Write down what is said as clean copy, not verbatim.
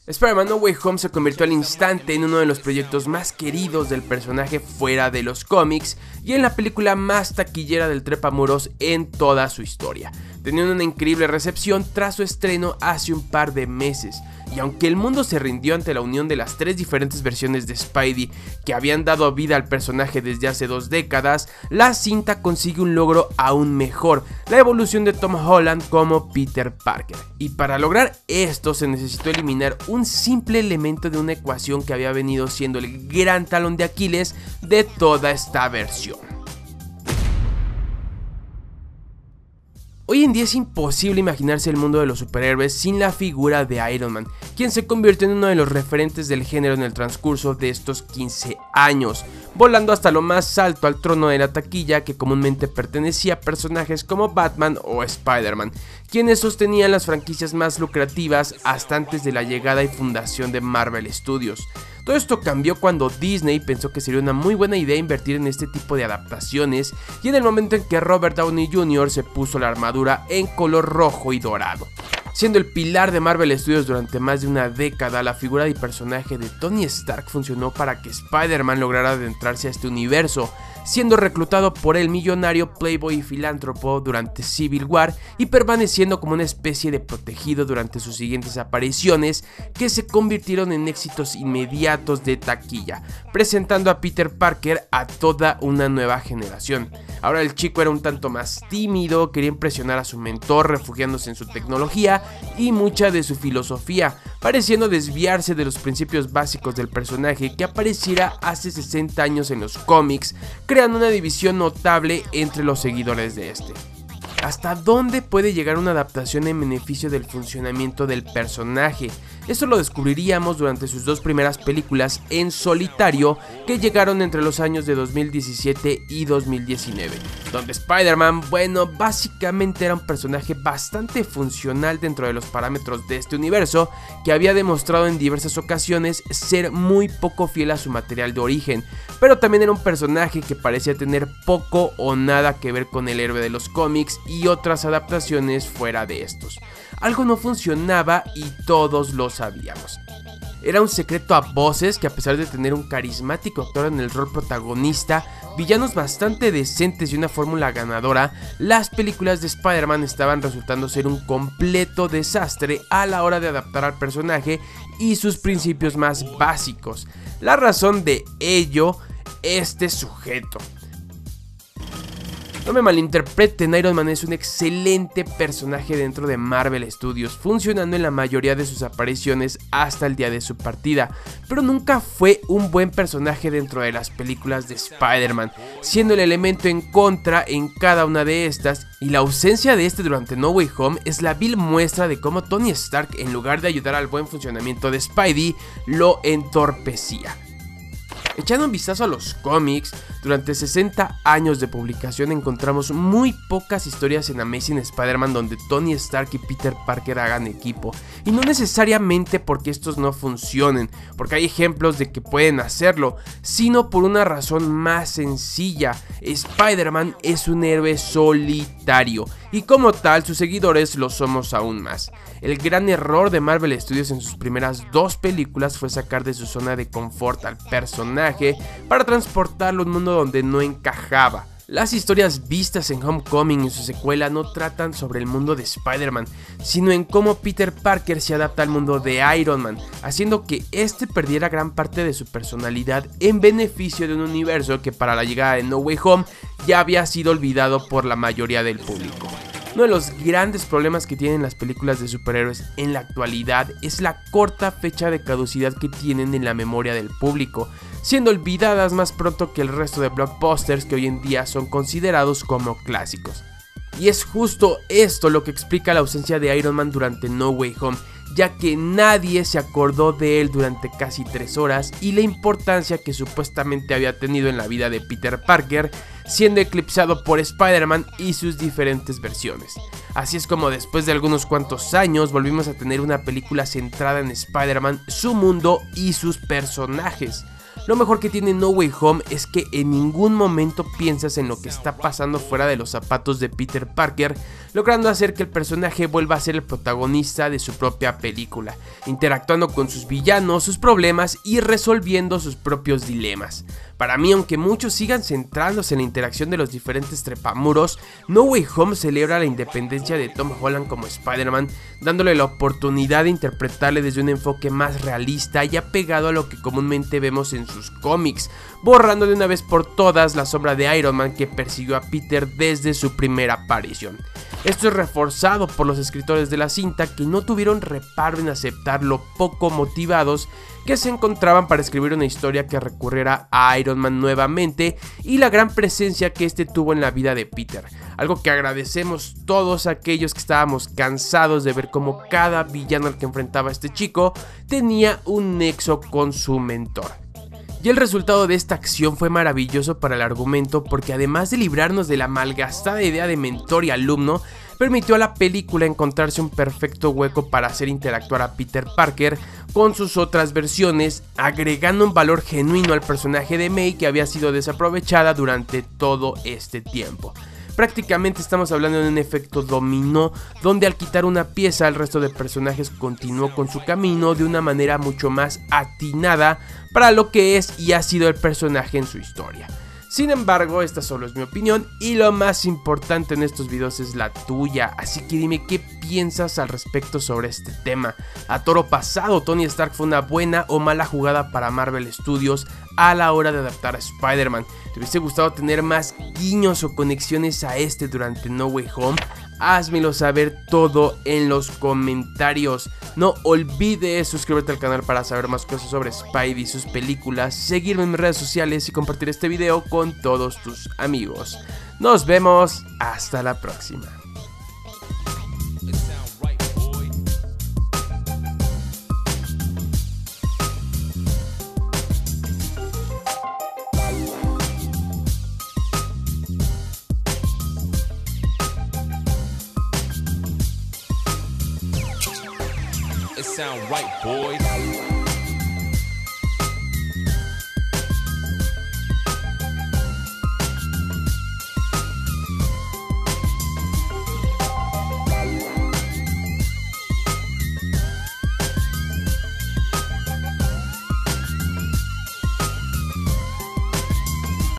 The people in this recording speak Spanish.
Spider-Man No Way Home se convirtió al instante en uno de los proyectos más queridos del personaje fuera de los cómics y en la película más taquillera del trepamuros en toda su historia, teniendo una increíble recepción tras su estreno hace un par de meses. Y aunque el mundo se rindió ante la unión de las tres diferentes versiones de Spidey que habían dado vida al personaje desde hace 2 décadas, la cinta consigue un logro aún mejor, la evolución de Tom Holland como Peter Parker. Y para lograr esto se necesitó eliminar un simple elemento de una ecuación que había venido siendo el gran talón de Aquiles de toda esta versión. Hoy en día es imposible imaginarse el mundo de los superhéroes sin la figura de Iron Man, quien se convirtió en uno de los referentes del género en el transcurso de estos 15 años, volando hasta lo más alto al trono de la taquilla que comúnmente pertenecía a personajes como Batman o Spider-Man, quienes sostenían las franquicias más lucrativas hasta antes de la llegada y fundación de Marvel Studios. Todo esto cambió cuando Disney pensó que sería una muy buena idea invertir en este tipo de adaptaciones y en el momento en que Robert Downey Jr. se puso la armadura en color rojo y dorado. Siendo el pilar de Marvel Studios durante más de una década, la figura y personaje de Tony Stark funcionó para que Spider-Man lograra adentrarse a este universo, siendo reclutado por el millonario playboy y filántropo durante Civil War y permaneciendo como una especie de protegido durante sus siguientes apariciones, que se convirtieron en éxitos inmediatos de taquilla, presentando a Peter Parker a toda una nueva generación. Ahora el chico era un tanto más tímido, quería impresionar a su mentor refugiándose en su tecnología y mucha de su filosofía, pareciendo desviarse de los principios básicos del personaje que apareciera hace 60 años en los cómics, creando una división notable entre los seguidores de este. ¿Hasta dónde puede llegar una adaptación en beneficio del funcionamiento del personaje? Esto lo descubriríamos durante sus 2 primeras películas en solitario que llegaron entre los años de 2017 y 2019, donde Spider-Man, bueno, básicamente era un personaje bastante funcional dentro de los parámetros de este universo, que había demostrado en diversas ocasiones ser muy poco fiel a su material de origen, pero también era un personaje que parecía tener poco o nada que ver con el héroe de los cómics y otras adaptaciones fuera de estos. Algo no funcionaba y todos lo sabíamos. Era un secreto a voces que, a pesar de tener un carismático actor en el rol protagonista, villanos bastante decentes y una fórmula ganadora, las películas de Spider-Man estaban resultando ser un completo desastre a la hora de adaptar al personaje y sus principios más básicos. La razón de ello, este sujeto. No me malinterpreten, Iron Man es un excelente personaje dentro de Marvel Studios, funcionando en la mayoría de sus apariciones hasta el día de su partida, pero nunca fue un buen personaje dentro de las películas de Spider-Man, siendo el elemento en contra en cada una de estas, y la ausencia de este durante No Way Home es la vil muestra de cómo Tony Stark, en lugar de ayudar al buen funcionamiento de Spidey, lo entorpecía. Echando un vistazo a los cómics, durante 60 años de publicación encontramos muy pocas historias en Amazing Spider-Man donde Tony Stark y Peter Parker hagan equipo, y no necesariamente porque estos no funcionen, porque hay ejemplos de que pueden hacerlo, sino por una razón más sencilla: Spider-Man es un héroe solitario, y como tal sus seguidores lo somos aún más. El gran error de Marvel Studios en sus primeras 2 películas fue sacar de su zona de confort al personaje para transportarlo a un mundo donde no encajaba. Las historias vistas en Homecoming y su secuela no tratan sobre el mundo de Spider-Man, sino en cómo Peter Parker se adapta al mundo de Iron Man, haciendo que este perdiera gran parte de su personalidad en beneficio de un universo que para la llegada de No Way Home ya había sido olvidado por la mayoría del público. Uno de los grandes problemas que tienen las películas de superhéroes en la actualidad es la corta fecha de caducidad que tienen en la memoria del público, siendo olvidadas más pronto que el resto de blockbusters que hoy en día son considerados como clásicos. Y es justo esto lo que explica la ausencia de Iron Man durante No Way Home, ya que nadie se acordó de él durante casi 3 horas y la importancia que supuestamente había tenido en la vida de Peter Parker, siendo eclipsado por Spider-Man y sus diferentes versiones. Así es como después de algunos cuantos años volvimos a tener una película centrada en Spider-Man, su mundo y sus personajes. Lo mejor que tiene No Way Home es que en ningún momento piensas en lo que está pasando fuera de los zapatos de Peter Parker, logrando hacer que el personaje vuelva a ser el protagonista de su propia película, interactuando con sus villanos, sus problemas y resolviendo sus propios dilemas. Para mí, aunque muchos sigan centrándose en la interacción de los diferentes trepamuros, No Way Home celebra la independencia de Tom Holland como Spider-Man, dándole la oportunidad de interpretarle desde un enfoque más realista y apegado a lo que comúnmente vemos en sus cómics, borrando de una vez por todas la sombra de Iron Man que persiguió a Peter desde su primera aparición. Esto es reforzado por los escritores de la cinta, que no tuvieron reparo en aceptar lo poco motivados que se encontraban para escribir una historia que recurriera a Iron Man nuevamente y la gran presencia que este tuvo en la vida de Peter, algo que agradecemos todos aquellos que estábamos cansados de ver cómo cada villano al que enfrentaba este chico tenía un nexo con su mentor. Y el resultado de esta acción fue maravilloso para el argumento, porque además de librarnos de la malgastada idea de mentor y alumno, permitió a la película encontrarse un perfecto hueco para hacer interactuar a Peter Parker con sus otras versiones, agregando un valor genuino al personaje de May que había sido desaprovechada durante todo este tiempo. Prácticamente estamos hablando de un efecto dominó, donde al quitar una pieza el resto de personajes continuó con su camino de una manera mucho más atinada para lo que es y ha sido el personaje en su historia. Sin embargo, esta solo es mi opinión y lo más importante en estos videos es la tuya, así que dime qué piensas al respecto sobre este tema. A toro pasado, ¿Tony Stark fue una buena o mala jugada para Marvel Studios a la hora de adaptar a Spider-Man? ¿Te hubiese gustado tener más guiños o conexiones a este durante No Way Home? Házmelo saber todo en los comentarios. No olvides suscribirte al canal para saber más cosas sobre Spidey y sus películas, seguirme en mis redes sociales y compartir este video con todos tus amigos. Nos vemos, hasta la próxima. It sound right, boys.